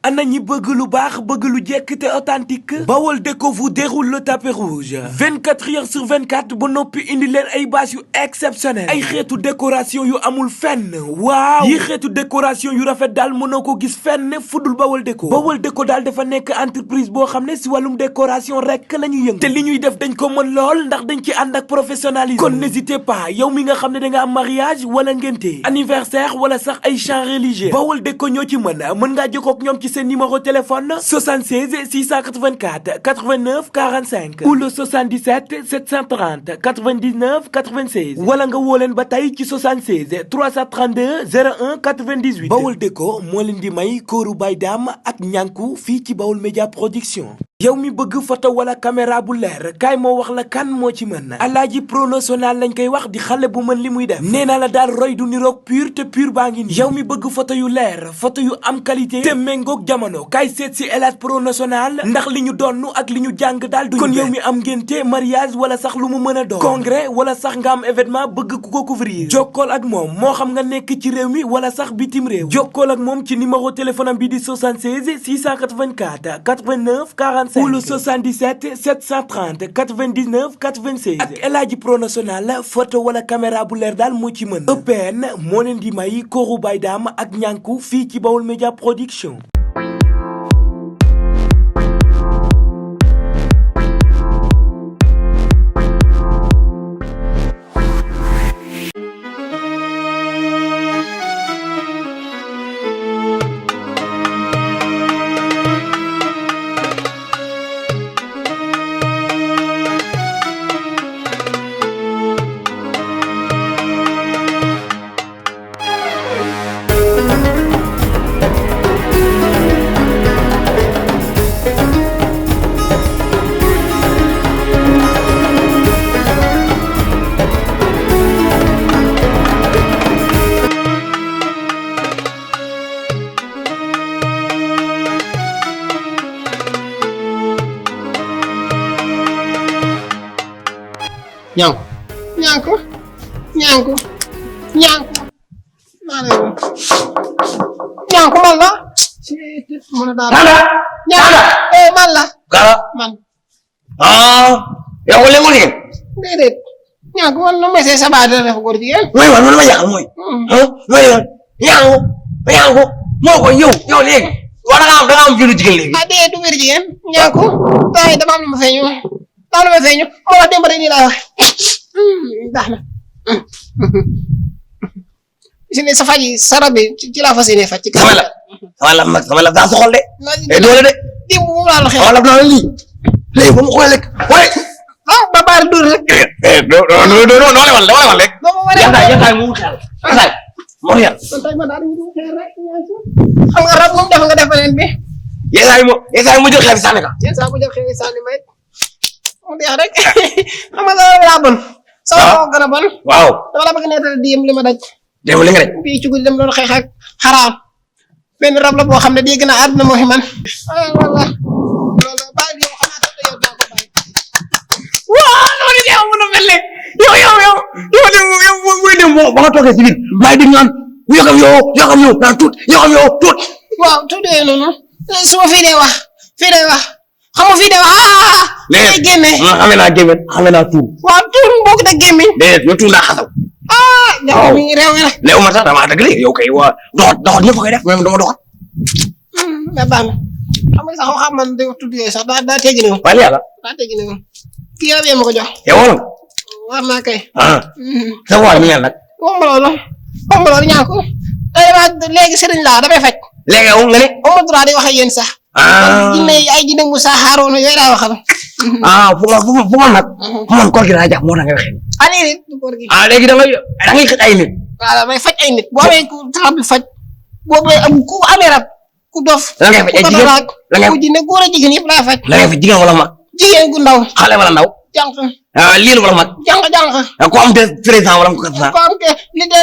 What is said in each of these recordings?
ana ñi bëgg lu baax bëgg lu jekk te authentique Baol Déco vous déroule le tapis rouge 24 heures sur 24 ba noppi indi leen ay bâche yu exceptionnel ay xeetu décoration yu amul fenn waaw yi xeetu décoration yu rafet daal mënoo ko gis fenn fudul Baol Déco daal dafa nekk entreprise boo xam ne si wàllum décoration rek la ñuy yëngu te li ñuy def dañ ko mën lool ndax dañ ci ànd ak professionnalisme kon n'hésitez pas yow mi nga xam ne da nga am mariage wala ngénte anniversaire wala sax ay chants religieux Baol Déco ñoo ci mën ngaa jokkoo ak ñoom ci seen numéro téléphone 76 684 89 45 ou le 77 730 99 96 wala nga woo leen ba tey ci 76 332 01 98 Baol Déco moo leen di may kóoru bay daam ak ñànku fii ci Baol Média Production. yow mi bëgg photo wala caméra bu leer kaay moo wax la kan moo ci mën Alaaji Pro National lañ koy wax di xale bu mën li muy def nee naa la daal roy du niroog pur te pur baa ngi nii yow mi bëgg photo yu leer photo yu am qualité te méngoog jamono kaay seet si Alaaji Pro National ndax li ñu donn ak li ñu jàng daal duñu kon yow mi am ngénte mariage wala sax lu mu mën a doon congrès wala sax nga am événement bëgg ku ko couvrir jokkool ak moom moo xam nga nekk ci réew mi wala sax bitim réew jokkool ak moom ci numéro téléphone am bi di 76 684 89 40 ou le 77 730 99 96 ak El Hadji Pro National photo wala caméra bu leer daal moo ci mën EPN moo leen di may kóoru bay daam ak ñànku fii ci Baol Média Production. ñànku man la mën a daal ñànku man la Gala man yow léegi ngeen déedéet ñànku man nu may see sa baat def góor jigéen mooy man ma yàq mooy mooy ñànku moo ko yow léegi wala da nga am jëlu jigéen léegi déedéet du wér jigéen ñànku tay dama am lu ma feeñu moo wax démb rek nii laa wax baax na si ne sa faj yi sarab bi ci laa fas yéene faj ci sama la daa soxal de doole de démb moom laa la xeex sama la naa lii léegi ba mu xoolee lekk waaye ba baar dur rek doo lewal rek yantaay mu xel yantaay moo yar ma daal di xeer rek xam nga rab moom def nga def beneen bi yesaay mu jël xeer sànni ka yenn saa bu jël xeer sànni may mu deex rek xam nga loolu laa bon sama moo gën a bon waaw dama la bëgg nettali démb li ma daj démb li nga daj bii ci guddi dem doon xeex ak xaraam benn rab la boo xam ne dégg naa àdduna moo fi man walla loolu bàyyi yow xanaa tax yow daa ko bàyyi waaw loolu yow mën a mel ne yow mooy dem ba nga toogee ci biir maa ngi dégg naan yokam yow naan tuut waaw tuutee noonu su ma fii dee wax xam nga fii dee wax day génne xame naa tuut waaw tuut bokk da gémmiñ déedéet yow tuut naa xasaw jàpp mi ngi réew nga léew ma sax dama dëgg de yow kay waa doxat ñëpp koy def même dama doxat mais baax na xam nga sax xam man de tudd yooyu sax daa teggi ne woon wala yàlla daa teggi ne woon kii yow ma ko jox yow wala war naa kay sa waay mi ngeen nag wax ma loolu ñaan ko léegi sëriñ laa damay faj léegi yow nga ne amul droit di wax ak yéen sax ay jinne Moussa Harouna yooyu laay waxal fu man koor gi laa jàpp moo tax nga waxee déedéet du koor gi léegi da ngay xëj ay nit waaw damay faj ay nit boo amee ku taxaw di faj boo ku amee rab ku dof la ngay faj ay jigéen la ngay ku jinne góor a jigéen yëpp laay faj la ngay faj jigéen wala mag jigéen gu ndaw xale wala ndaw jànq liir wala mag jànq ko am 13 ans wala ko 14 ans ko am ke li de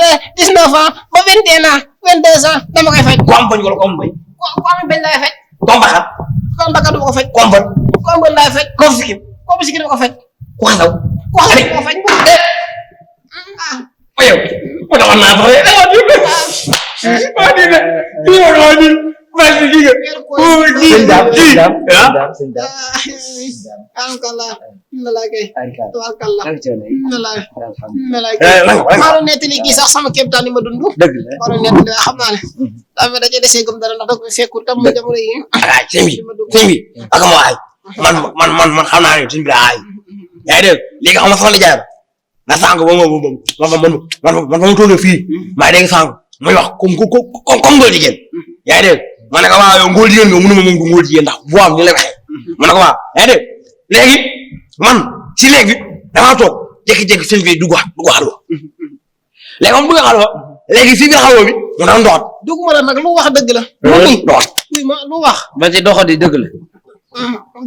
19 ans ba 21 ans 22 ans dama koy faj ko am bañ wala ko am bañ ko am bañ laay faj ko am baxat ko am bakkat du ko faj ko am bañ ko am bañ laay faj ko sikkim ko am sikkim du ko faj ku xasaw ko xasaw du ko faj yow ko dama naa sax Basi giga. Oh giga. alhamdulillah nalaa kay tubaarkalla nalaa xaaral nettali gi sax sama kéemtaan ni ma dund dëgg la xaaral nettali xam naa ne daa mel dañuy desee gëm dara ndax da ko fekkul tam ma jamono yi sëñ bi ak ma aay man xam naa ne sëñ bi daa aay yaa ngi dégg léegi xam nga sama nijaay na sànq ba man fa mu toogee fii maa dégg sànq muy wax comme ngóor jigéen yaa ngi dégg ma ne ko waaw yow ngóor jigéen nga mënuma moom du ngóor jigéen ndax bu am ni la waxee ma ne ko waaw yaa ngi dégg léegi man si léegi damaa toog jékki-jékki sëñ bi dugg xalwa léegi moom dugg xalwa léegi si biir xalwa bi mu doon doxat duguma la nag lu wax dëgg la doxat lu wax ba ci doxat yi dëgg la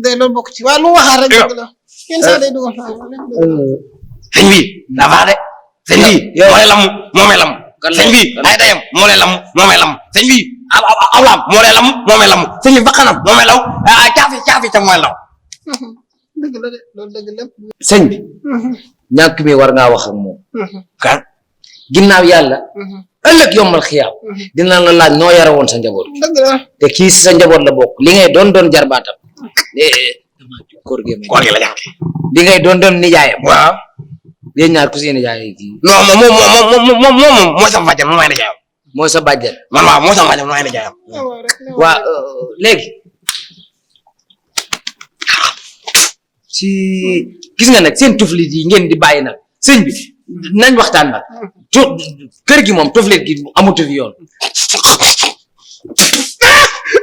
de loolu bokk ci waaye lu waxaat rek dëgg la yenn saa day dugal sëñ bi dafa de sëñ bi moo lay lam moo may lam sëñ bi ay dayam moo lay lam moo may lam sëñ bi awlaam moo lay lam moo may lam sëñ bi bakkanam moo may law caafi ca mooy law dëgg la de loolu dëgg la sëñ bi ñàkk mi war ngaa wax ak moom kan ginnaaw yàlla ëllëg yombal xiyaam dina la laaj noo yara woon sa njaboot dëgg la te kii si sa njaboot la bokk li ngay doon jarbaatam koor gi la jàpp li ngay doon nijaayam waaw yéen ñaar ku si nijaay kii non moom mooy sama bàjjan mooy nijaayam mooy sa bàjjen man waaw mooy sama bàjjan mooy nijaayam waa léegi ci gis nga nag seen tuflit yi ngeen di bàyyi nag sëñ bi nañ waxtaan nag kër gi moom tuflit gi amutu fi yoon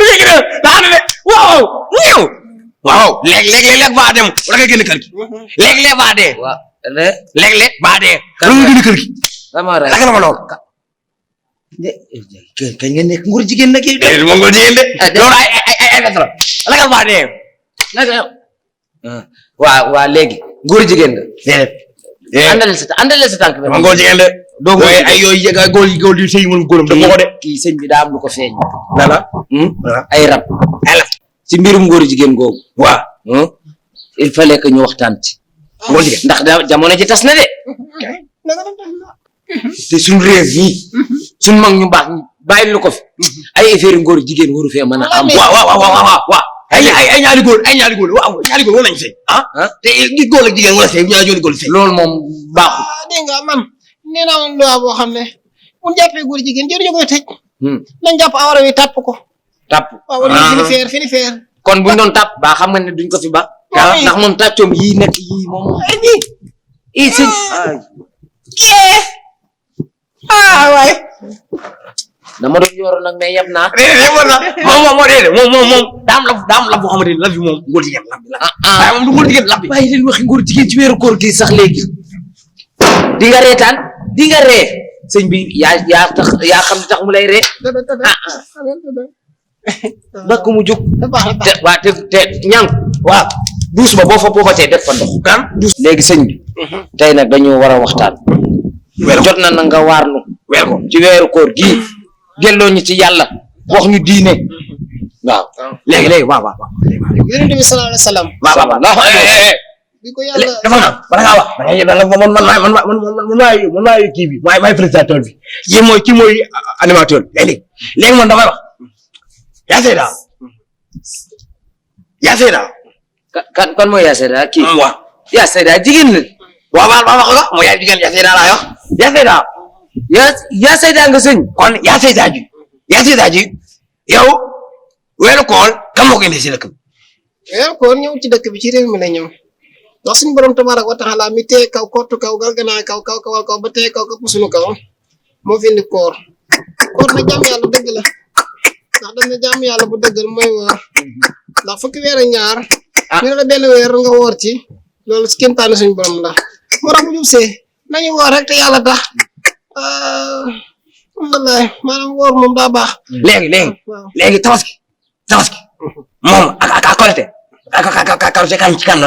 léegi nag daa ne waaw ñëw waaw léeg-léeg baa dem wala nga génn kër gi léeg-léeg baa dee waaw léeg-léeg baa dee wala nga génn kër gi dama ra la nga ma lool kañ nga nekk nguur jigéen nag yi mo ngol jigéen de loolu ay la la nga baa dee waa léegi nguur jigéen nga déedéet andale sa tànk bi mo ngol jigéen de doo mooy ay yooyu yëg ay góor di sëy mën góoram da ko de kii sëñ bi daa am lu ko feeñ lala ay rab ci mbirum ngóor jigéen googu waaw il fallait que ñu waxtaan ci ngóor jigéen ndax jamono ji tas na de te suñ réew yi suñ mag ñu baax bàyyi lu ko fi ay affaire ngóor jigéen waru fee mën a am waaw ay ñaari góor waaw ñaari góor wala ñu sëy te gis góor ak jigéen wala sëy ñaari góor sëy loolu moom baaxul dégg nga man nee naa woon loi boo xam ne bu ñu jàppee góor jigéen jëruñu koy tëj nañ jàpp awara wi tàpp ko tàpp waaw wala fini feer kon buñ doon tàpp ba xam nga ne duñ ko fi ba ndax moom tàccoom yii nekk yii moom i sëñ waay dama doon yoro nag mais yeb naa moom daam la boo xamante ni la fi moom góor jigéen la waaye moom du góor jigéen la fi bàyyi leen waxi góor jigéen ci weeru koor gi sax léegi di nga reetaan di nga ree sëñ bi yaa xam ne tax mu lay ree bakk mu jóg te ñànk waaw duus ba boo fa boobatee def fa ndox kan léegi sëñ bi tey nag dañu war a waxtaan jot na nga waar nu weer ko ci weeru koor gii delloo ñu ci yàlla wax ñu diine waaw léegi waaw yonent bi sallallahu alayhi wa sallam bi ko yàlla dafa na bala ngaa wax man maay kii bi maay présentateur bi kii mooy animateur léegi man damay wax yaa Seyda kan mooy yaa Seyda kii waaw yaa Seyda jigéen la waaw wax ko mooy yaa jigéen yaa Seyda laa wax yaa Seyda nga sëñ kon yaa Seyda ji yow weeru koor kan moo ko indi si dëkk bi weeru koor ñëw ci dëkk bi ci réew mi la ñëw ndax suñu borom tabaaraka wa taala mi tee kaw kottu kaw galganaa kaw kawal kaw ba tee kaw këpp suñu kaw moo fi indi koor na jàmm yàlla dëgg la ndax dañ ne jàmm yàlla bu dëggal mooy woor ndax fukki weer ak ñaar ñu ne la benn weer nga woor ci loolu si kéemtaanu suñu borom la moo tax bu jub see nañu woor rek te yàlla tax alhamdulilah maanaam woor moom daa baax léegi tabaski moom ak korite ci kan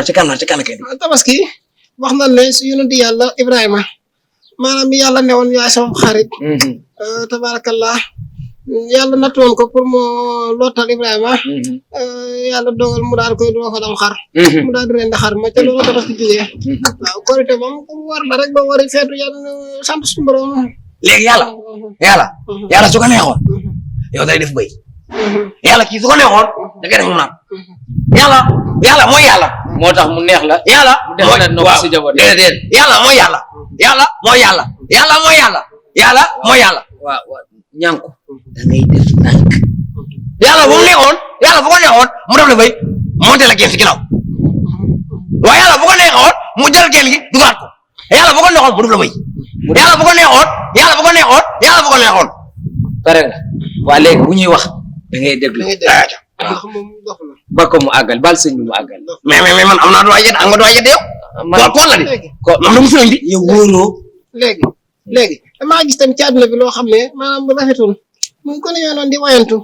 tabaski wax na ne su yonent yàlla Ibrahima maanaam mi yàlla newoon yaay sama xarit tabarakallah yàlla nattoon ko pour mu lottal Ibrahima yàlla dogal mu daal koy doo ko dam xar mu daal di rendi xar ma ca loolu tabaski jógee waaw korite moom war la rek ba wari feetu yàlla sant suñu borom léegi yàlla su ko neexoon yow day def bëy yàlla kii su ko neexoon da ngay def mu naan yàlla mooy yàlla moo tax mu neex la yàlla def na nopp si jaboot déedéet yàlla mooy yàlla mooy yàlla mooy yàlla waaw ñànku da ngay def ndànk yàlla bu mu neexoon yàlla bu ko neexoon mu def la bay monté la kenn si ginnaaw waaye yàlla bu ko neexoon mu jël kenn gi dugaat ko yàlla bu ko neexoon mu def la bay yàlla bu ko neexoon pare nga waa léegi bu ñuy wax da ngay déglu ba ko mu àggal bal sëñ bi mu àggal mais man am naa droit yedd am nga droit yedd yow koor la di ko moom la mu fi indi yow wóoroo léegi damaa gis tam ci àdduna bi loo xam ne maanaam bu rafetul muy ko ne yoo noonu di wayantu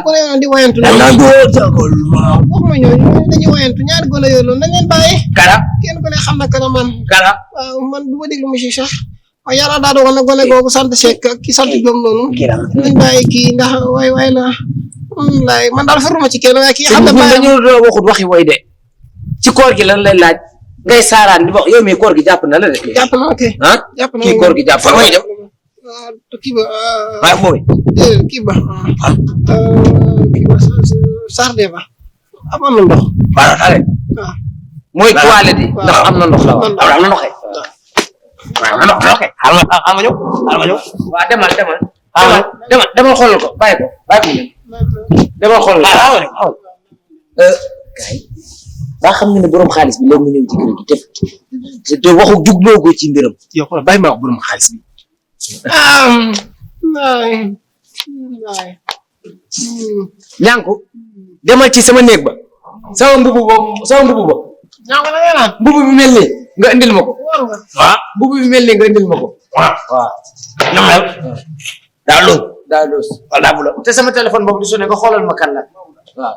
ko ne yoo noonu di wayantu waxuma ñooñu dañuy wayantu ñaari gone yoo noonu nañ leen bàyyi kara kenn ku ne xam na kana man kara waaw man du ma déglu monsieur sax waaye yàlla daa doon na gone googu sant Seck ak ki sant Diop noonu nañ bàyyi kii ndax waay la laay man daal faruma ci kenn waaye kii xam na dañu waxut waxi woy de ci koor gi lan lay laaj ngay saaraan di wax yow mi koor gi jàpp na la de jàpp na ok jàpp na kii koor gi jàpp fa may dem kii ba waaye booy kii ba sarde ba amoon na ndox waaw xale waaw mooy toilette yi ndax am na ndox la wax am na ndox waaw am na ndox ok xaaral ma ñëw waa demal xoolal ko bàyyi ko demal xoolal ko kay ba xam nga ne borom xaalis bi léegi mu ñëw ci kër gi te waxu jugloo ko ci mbiram yow xoolal bàyyi ma wax borom xaalis bi ñànku demal ci sama néeg ba sama mbubu ba mbubu bi mel nii nga indil ma ko waaw mbubu bi mel nii nga indil ma ko waaw na mel daa loos wala daa bula te sama téléphone boobu di sonné nga xoolal ma kan la waaw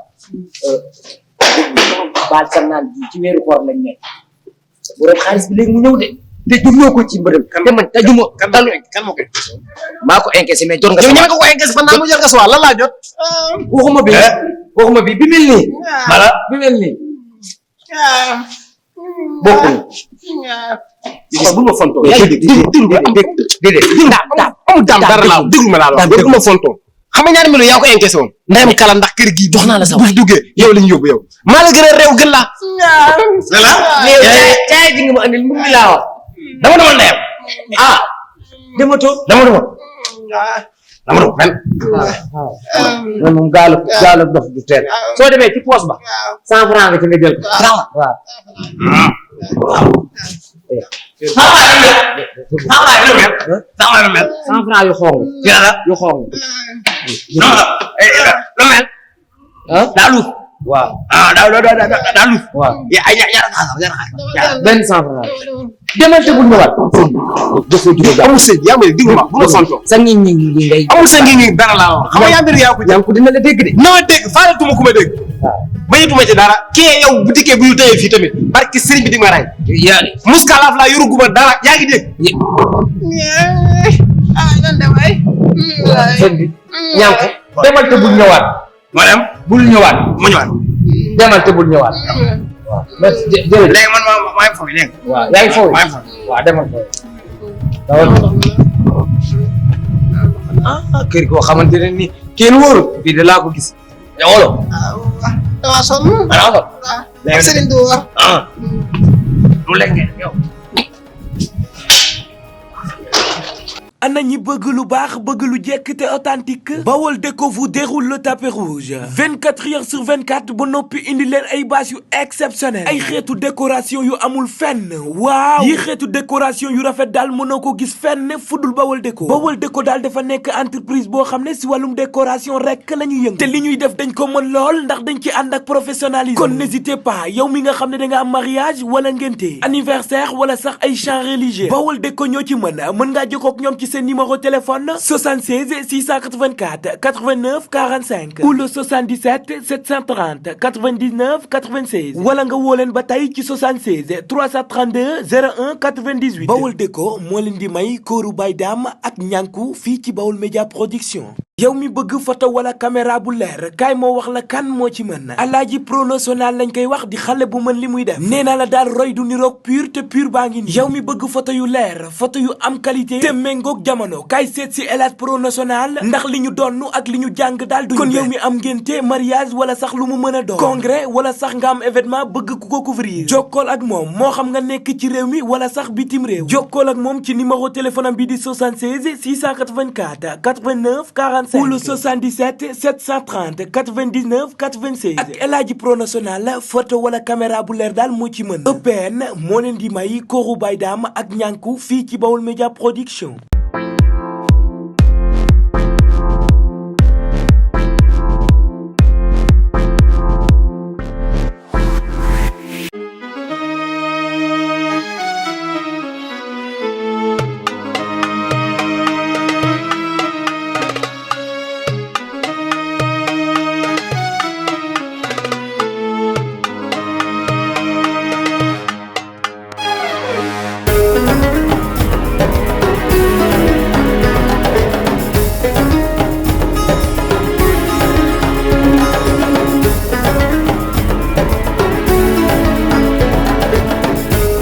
baal sam naan ji ci weeru koor lañ nekk borom xaalis bi léegi mu ñëw de te jugloo ko ci mbërëm te man tajuma kan moo koy maa ko encaissé mais jot nga yow ñeme ko encaissé fan naa mu jël nga soir lan laa jot waxuma bi bi mel nii mala bi mel nii bokkul xool bu ma fontoo amul daam dara laa déglu ma laa wax bu ma fontoo xam nga ñaari melo yaa ko encaissé woon ndeyam kala ndax kër gi jox naa la sa bu duggee yow lañ yóbbu yow maa la gën a réew gën la caay ji nga ma andil mu ngi laa wax dama demoon ndeyam dematoo dama demoon fenn man moom gaalu dof du teel soo demee ci poos ba 100 francs nga ci nga jël ko waaw cent francs yu xong yu xong lu mel daa luuf waaw daa luuf waaw benn 100 francs demal te bul ñëwaat amul sëñ yaa may diglu ma bu ma fontoo sa ngi ngay amul sëñ ngi dara laa wax xam nga yaa mbir yaa ko jàng ko dina la dégg de na ma dégg faalatuma ku ma dégg bañatuma ci dara kii yow bu dikkee bu ñu tëyee fii tamit barki sëriñ bi di ma rey muskalaaf laa yoru guma dara yaa ngi dégg nan dem ay sëñ bi ñànk demal te bul ñëwaat ma dem bul ñëwaat ma ñëwaat demal te bul ñëwaat waaw merci jërëjëf léegi man maa ngi foofu léegi waaw yaa ngi foofu maa ngi foofu waaw demal foofu kër goo xamante ne ni kenn wóorul fii de laa ko gis yow wolo dama sonn léegi Serigne du wax lu lekk ngeen yow ana ñi bëgg lu baax bëgg lu jekk te authentique Bawol Déco vous déroule le tapis rouge 24 heures sur 24 ba noppi indi leen ay bâche yu exceptionnel ay xeetu décoration yu amul fenn waaw yi xeetu décoration yu rafet daal mënoo ko gis fenn fudul Bawol Déco daal dafa nekk entreprise boo xam ne si wàllum décoration rek la ñuy yëngu te li ñuy def dañ ko mën lool ndax dañ ci ànd ak professionnalisme kon n'hésitez pas yow mi nga xam ne da nga am mariage wala ngénte anniversaire wala sax ay chants religieux Bawol Déco ñoo ci mën ngaa jokkoo ak ñoom ci seen numéro téléphone 76 684 89 45 ou le 77 730 99 96 wala nga woo leen ba tey ci 76 332 01 98 Bawol Déco moo leen di may kóoru Baye Dame ak ñànku fii ci Bawol Média Production yow mi bëgg photo wala caméra bu leer kaay moo wax la kan moo ci mën Alaaji Promotional lañ koy wax di xale bu mën li muy def nee naa la daal roy du niroog pur te pur baa ngi nii yow mi bëgg photo yu leer photo yu am qualité te méngoog jamono kaay seet si El Hadj Promotional ndax li ñu donnu ak li ñu jàng daal du kon yow mi am ngénte mariage wala sax lu mu mën a doon congrès wala sax nga am événement bëgg ku ko couvrir jokkool ak moom moo xam nga nekk ci réew mi wala sax bitim réew jokkool ak moom ci numéro téléphone am bi di 76 684 89 45 ou le 77 730 99 96 ak El Hadji Promotional photo wala caméra bu leer daal moo ci mën EPN moo leen di may Kooru Baye Dame ak ñànku fii ci Baol Média Production